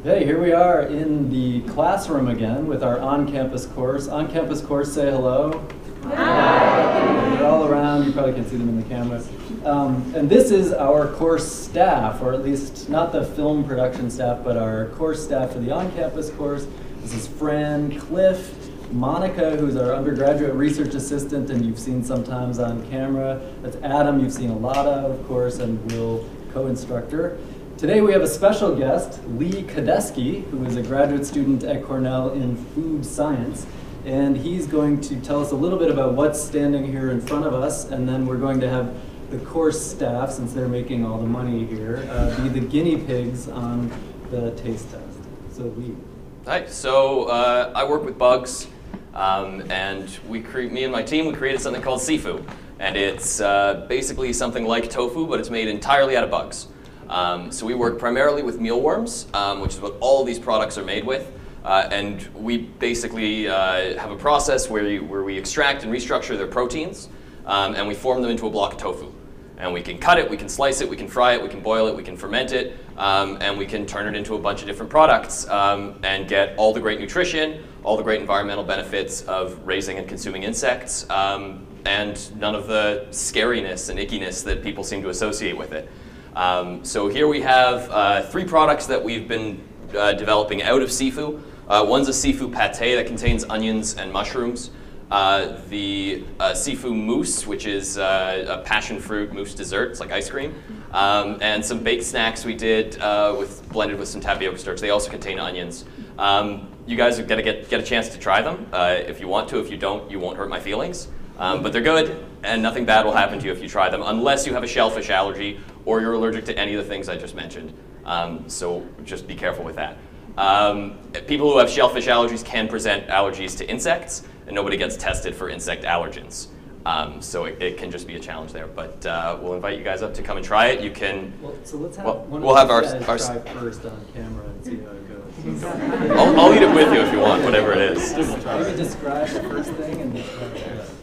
Hey, here we are in the classroom again with our on-campus course. On-campus course, say hello. Hi. They're all around. You probably can't see them in the camera. And this is our course staff, or at least not the film production staff, but our course staff for the on-campus course. This is Fran, Cliff, Monica, who's our undergraduate research assistant and you've seen sometimes on camera. That's Adam, you've seen a lot of course, and Will, co-instructor. Today we have a special guest, Lee Kadeski, who is a graduate student at Cornell in food science. And he's going to tell us a little bit about what's standing here in front of us, and then we're going to have the course staff, since they're making all the money here, be the guinea pigs on the taste test. So Lee. Hi, so I work with bugs, and me and my team, we created something called CFu. And it's basically something like tofu, but it's made entirely out of bugs. So we work primarily with mealworms, which is what all of these products are made with. And we basically have a process where we extract and restructure their proteins, and we form them into a block of tofu. And we can cut it, we can slice it, we can fry it, we can boil it, we can ferment it, and we can turn it into a bunch of different products and get all the great nutrition, all the great environmental benefits of raising and consuming insects, and none of the scariness and ickiness that people seem to associate with it. So here we have 3 products that we've been developing out of CFu. One's a CFu pate that contains onions and mushrooms. The CFu mousse, which is a passion fruit mousse dessert, it's like ice cream, and some baked snacks we did blended with some tapioca starch. They also contain onions. You guys are gonna get a chance to try them if you want to. If you don't, you won't hurt my feelings. But they're good, and nothing bad will happen to you if you try them, unless you have a shellfish allergy or you're allergic to any of the things I just mentioned. So just be careful with that. People who have shellfish allergies can present allergies to insects, and nobody gets tested for insect allergens. So it can just be a challenge there. But we'll invite you guys up to come and try it. You can. Well, so let's have we'll have our try first on camera and see how it goes. I'll eat it with you if you want, whatever it is. Maybe describe the first thing and describe it.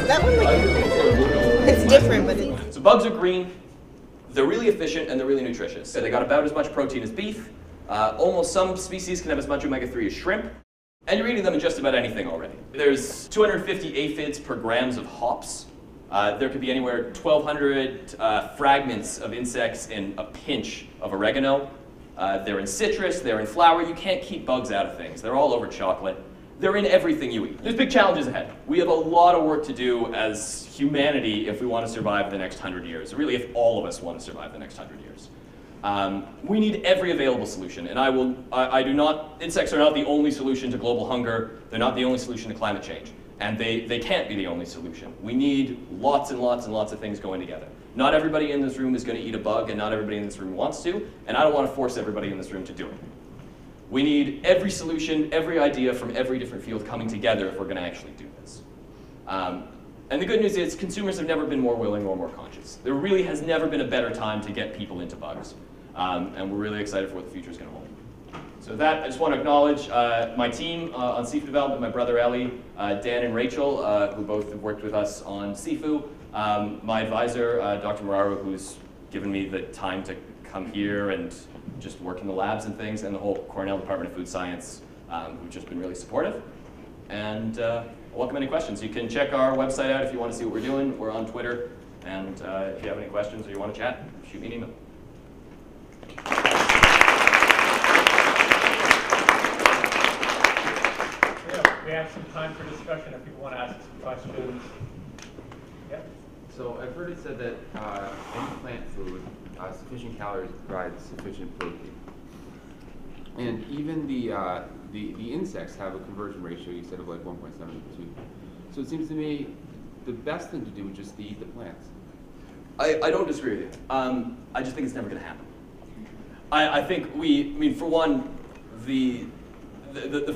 That one, like, it's different, but So bugs are green, they're really efficient, and they're really nutritious. So they got about as much protein as beef. Almost some species can have as much omega-3 as shrimp. And you're eating them in just about anything already. There's 250 aphids per grams of hops. There could be anywhere 1,200 fragments of insects in a pinch of oregano. They're in citrus, they're in flour. You can't keep bugs out of things. They're all over chocolate. They're in everything you eat. There's big challenges ahead. We have a lot of work to do as humanity if we want to survive the next 100 years. Really, if all of us want to survive the next 100 years. We need every available solution, and insects are not the only solution to global hunger. They're not the only solution to climate change. And they can't be the only solution. We need lots and lots and lots of things going together. Not everybody in this room is going to eat a bug, and not everybody in this room wants to, and I don't want to force everybody in this room to do it. We need every solution, every idea from every different field coming together if we're going to actually do this. And the good news is consumers have never been more willing or more conscious. There really has never been a better time to get people into bugs. And we're really excited for what the future is going to hold. So with that, I just want to acknowledge my team on CFu development, my brother Ellie, Dan and Rachel, who both have worked with us on CFu, my advisor, Dr. Muraru, who's given me the time to come here and just work in the labs and things, and the whole Cornell Department of Food Science, who've just been really supportive. And welcome any questions. You can check our website out if you want to see what we're doing. We're on Twitter, and if you have any questions or you want to chat, shoot me an email. We have some time for discussion if people want to ask some questions. Yep. So I've heard it said that any plant food, sufficient calories provides sufficient protein. And even the insects have a conversion ratio, you said, of like 1.72. So it seems to me the best thing to do would just to eat the plants. I don't disagree with you. I just think it's never going to happen. I think for one, the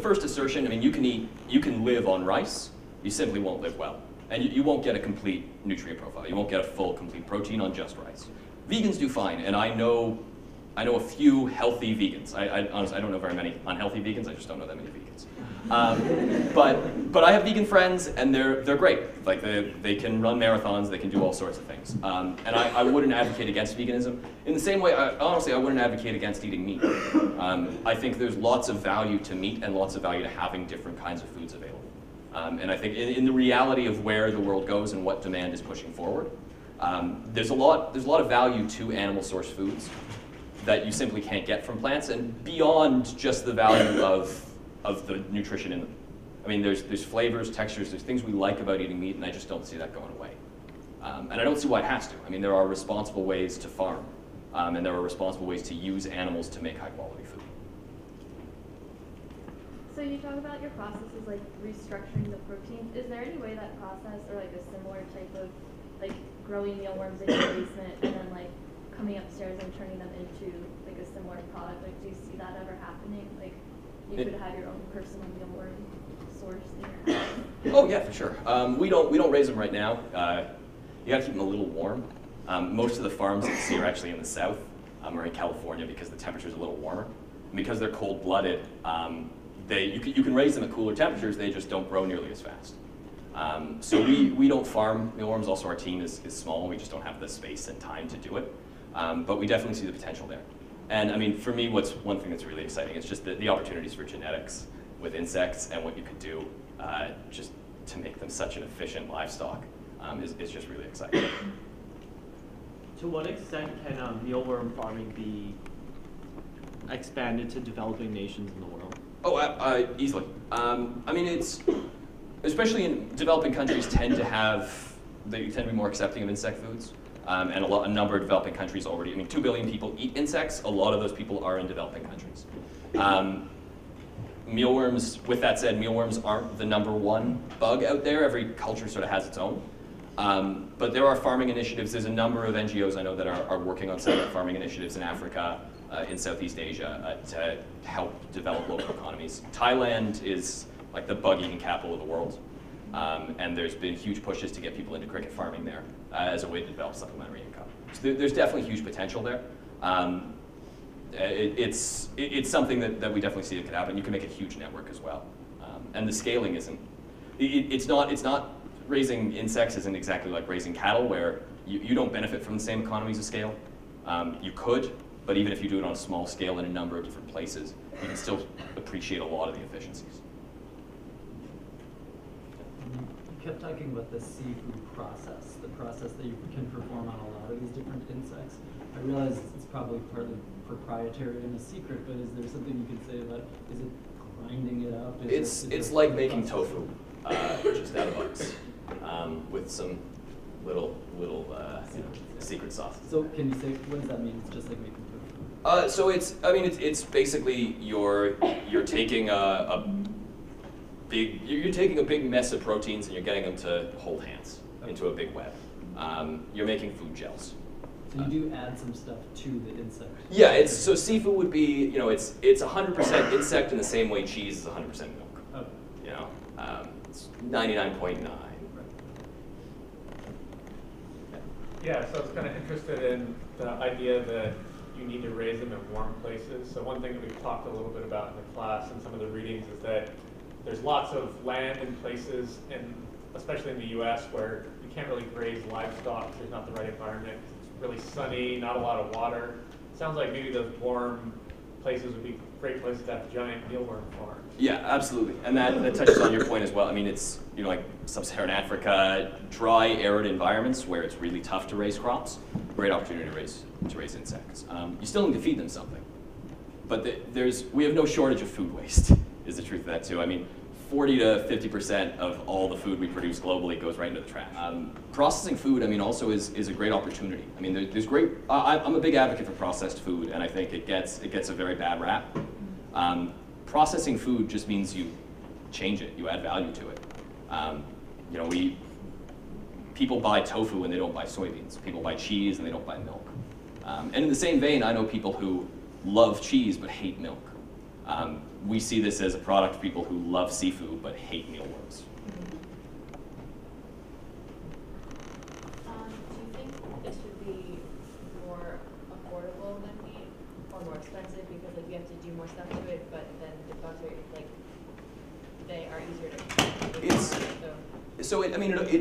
first assertion, you can live on rice, you simply won't live well. And you won't get a complete nutrient profile. You won't get a full, complete protein on just rice. Vegans do fine, and I know a few healthy vegans. Honestly, I don't know very many unhealthy vegans. I just don't know that many vegans. But I have vegan friends, and they're great. Like they can run marathons, they can do all sorts of things. And I wouldn't advocate against veganism. In the same way, honestly, I wouldn't advocate against eating meat. I think there's lots of value to meat and lots of value to having different kinds of foods available. And I think in the reality of where the world goes and what demand is pushing forward, there's a lot of value to animal source foods that you simply can't get from plants, and beyond just the value of the nutrition in them. I mean, there's flavors, textures, there's things we like about eating meat, and I just don't see that going away. And I don't see why it has to. I mean, there are responsible ways to farm, and there are responsible ways to use animals to make high quality food. So you talk about your processes like restructuring the proteins. Is there any way that process, or like a similar type of like growing mealworms in your basement and then like coming upstairs and turning them into like a similar product? Like, do you see that ever happening? Like, you could have your own personal mealworm source in your house. Oh yeah, for sure. We don't raise them right now. You gotta keep them a little warm. Most of the farms that you see are actually in the south or in California because the temperature's a little warmer. And because they're cold-blooded, you can raise them at cooler temperatures. They just don't grow nearly as fast. So we don't farm mealworms. Also, our team is small. We just don't have the space and time to do it. But we definitely see the potential there. And I mean, for me, what's one thing that's really exciting is just the opportunities for genetics with insects and what you could do just to make them such an efficient livestock is just really exciting. To what extent can mealworm farming be expanded to developing nations in the world? Oh, easily. I mean, especially in developing countries they tend to be more accepting of insect foods. And a number of developing countries already, I mean, 2 billion people eat insects. A lot of those people are in developing countries. Mealworms, with that said, mealworms aren't the #1 bug out there. Every culture sort of has its own. But there are farming initiatives. There's a number of NGOs I know that are working on setting up farming initiatives in Africa, in Southeast Asia, to help develop local economies. Thailand is like the bug-eating capital of the world. And there's been huge pushes to get people into cricket farming there as a way to develop supplementary income. So there's definitely huge potential there. It's something that we definitely see that could happen. You can make a huge network as well. And the scaling isn't, it's not, raising insects isn't exactly like raising cattle where you don't benefit from the same economies of scale. You could, but even if you do it on a small scale in a number of different places, you can still appreciate a lot of the efficiencies. You kept talking about the seafood process, the process that you can perform on a lot of these different insects. I realize it's probably partly proprietary and a secret, but is there something you could say about, is it grinding it up? It's like making tofu, just out of bugs, with some little secret sauce. So can you say, what does that mean? It's just like making tofu? So it's basically you're taking you're taking a big mess of proteins and you're getting them to hold hands into a big web. You're making food gels. So you do add some stuff to the insect. Yeah, so seafood would be, it's 100% insect in the same way cheese is 100% milk. Okay. It's 99.9. Yeah, so I was kind of interested in the idea that you need to raise them in warm places. So one thing that we've talked a little bit about in the class and some of the readings is that there's lots of land and places, especially in the US, where you can't really graze livestock. There's not the right environment. It's really sunny, not a lot of water. It sounds like maybe those warm places would be great places to have giant mealworm farms. Yeah, absolutely. And that touches on your point as well. I mean, it's, like sub-Saharan Africa, dry, arid environments where it's really tough to raise crops. Great opportunity to raise insects. You still need to feed them something. But we have no shortage of food waste, is the truth of that too. I mean, 40 to 50% of all the food we produce globally goes right into the trash. Processing food, also is a great opportunity. I mean, there's great, I'm a big advocate for processed food, and I think it gets a very bad rap. Processing food just means you change it, you add value to it. People buy tofu and they don't buy soybeans. People buy cheese and they don't buy milk. And in the same vein, I know people who love cheese but hate milk. We see this as a product for people who love seafood but hate mealworms. Do you think it should be more more stuff to it, but then the bugs are like they are easier to.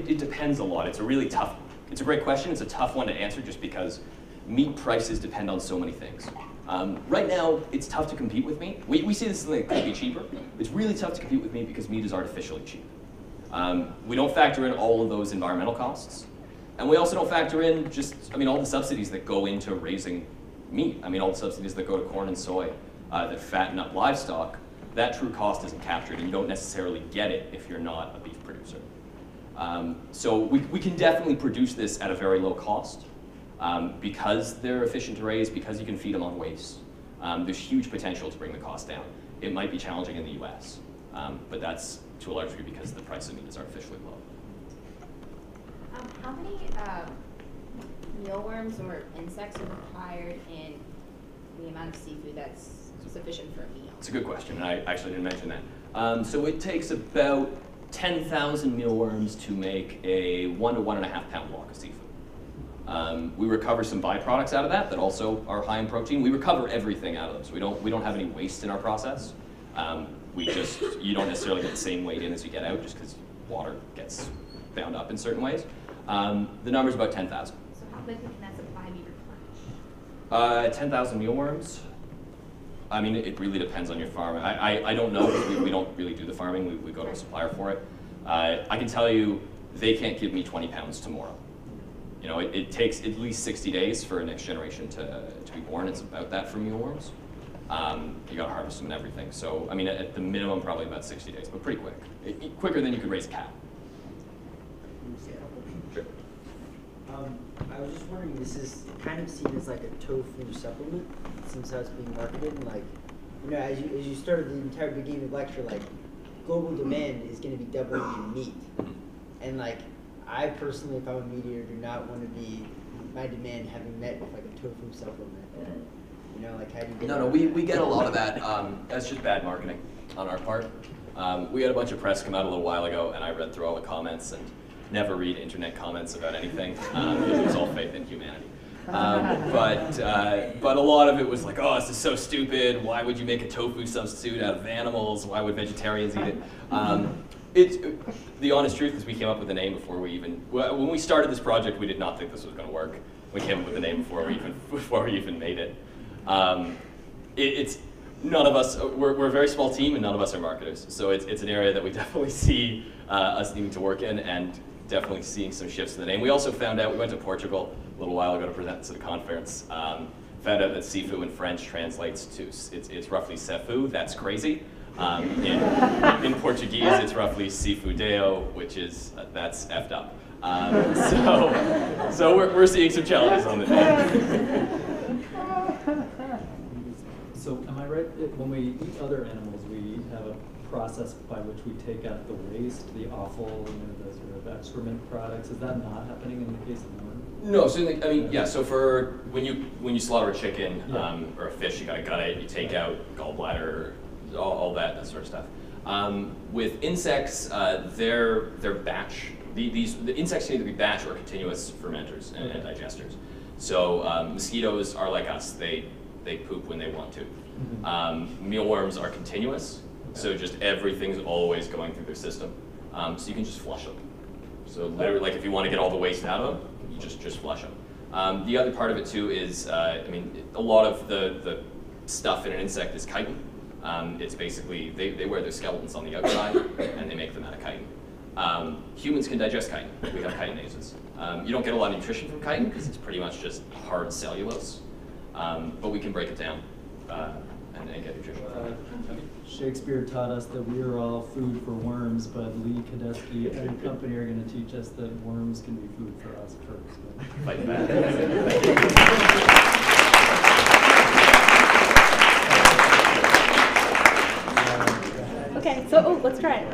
It depends a lot. It's a really tough. It's a great question. It's a tough one to answer just because meat prices depend on so many things. Right now, it's tough to compete with meat. We see this as something that could be cheaper. It's really tough to compete with meat because meat is artificially cheap. We don't factor in all of those environmental costs. And we also don't factor in all the subsidies that go into raising meat. All the subsidies that go to corn and soy that fatten up livestock. That true cost isn't captured, and you don't necessarily get it if you're not a beef producer. So we can definitely produce this at a very low cost because they're efficient to raise, because you can feed them on waste. There's huge potential to bring the cost down. It might be challenging in the US, but that's to a large degree because the price of meat is artificially low. How many mealworms or insects are required in the amount of seafood that's sufficient for a meal? It's a good question, and I actually didn't mention that. So it takes about 10,000 mealworms to make a 1 to 1.5 pound block of seafood. We recover some byproducts out of that also are high in protein. We recover everything out of them, so we don't have any waste in our process. You don't necessarily get the same weight in as you get out, just because water gets bound up in certain ways. The number's about 10,000. So how quickly can that supply be replenished? 10,000 mealworms. It really depends on your farm. I don't know, because we don't really do the farming. We go to a supplier for it. I can tell you, they can't give me 20 pounds tomorrow. It takes at least 60 days for a next generation to be born. It's about that for mealworms. You gotta harvest them and everything. So, at the minimum, probably about 60 days, but pretty quick. Quicker than you could raise a cow. Sure. I was just wondering, this is kind of seen as like a tofu supplement. It seems how it's being marketed, and as you started the entire beginning of the lecture, global demand is going to be doubling in meat, and I personally, if I'm a meat eater, do not want to be my demand having met with a tofu supplement. How do you get No, we get a lot of that. That's just bad marketing on our part. We had a bunch of press come out a little while ago, and I read through all the comments, and never read internet comments about anything. It was all faith in humanity. But a lot of it was like, oh, this is so stupid. Why would you make a tofu substitute out of animals? Why would vegetarians eat it? The honest truth is we came up with a name before when we started this project, we did not think this was going to work. We came up with a name before we even made it. None of us, we're a very small team, and none of us are marketers. So it's an area that we definitely see us needing to work in, and definitely seeing some shifts in the name. We also found out, we went to Portugal a little while ago to present to the conference, found out that CFu in French translates to, it's roughly CFu, that's crazy. In Portuguese, it's roughly CFudeo, which is, that's effed up. So we're seeing some challenges on the name. So am I right, when we eat other animals, we have a process by which we take out the waste, the offal, the sort of excrement products? Is that not happening in the case of worm? No, so so for when you slaughter a chicken or a fish, you gotta gut it, you take out gallbladder, all that sort of stuff. With insects, they're batch. The insects can either be batch or continuous fermenters and digesters. So mosquitoes are like us; they poop when they want to. Mealworms are continuous, so just everything's always going through their system. So you can just flush them. So literally, if you want to get all the waste out of them, you just flush them. The other part of it too is, a lot of the stuff in an insect is chitin. It's basically, they wear their skeletons on the outside, and they make them out of chitin. Humans can digest chitin. We have chitinases. You don't get a lot of nutrition from chitin because it's pretty much just hard cellulose. But we can break it down and get nutrition from it. Shakespeare taught us that we are all food for worms, but Lee Kadesky and company are going to teach us that worms can be food for us first. Fight back. Okay, so let's try it.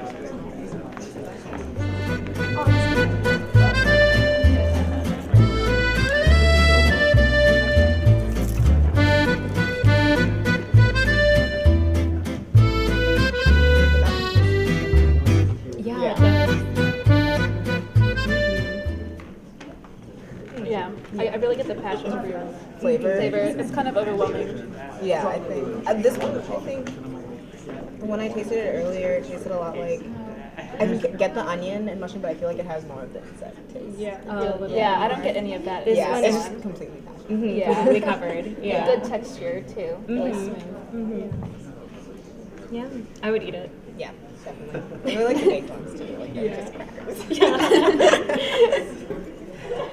I really get the passion for your flavor. It's kind of overwhelming. Yeah, I think. This one, I think, when I tasted it earlier, it tasted a lot like, I can get the onion and mushroom, but I feel like it has more of the insect taste. Yeah, I don't get any of that. This Yeah, one it's is completely natural. Yeah, completely covered. Yeah. Good texture too. Really smooth. Yeah, I would eat it. Yeah, definitely. They were like the baked ones too, like they're just crackers. Yeah.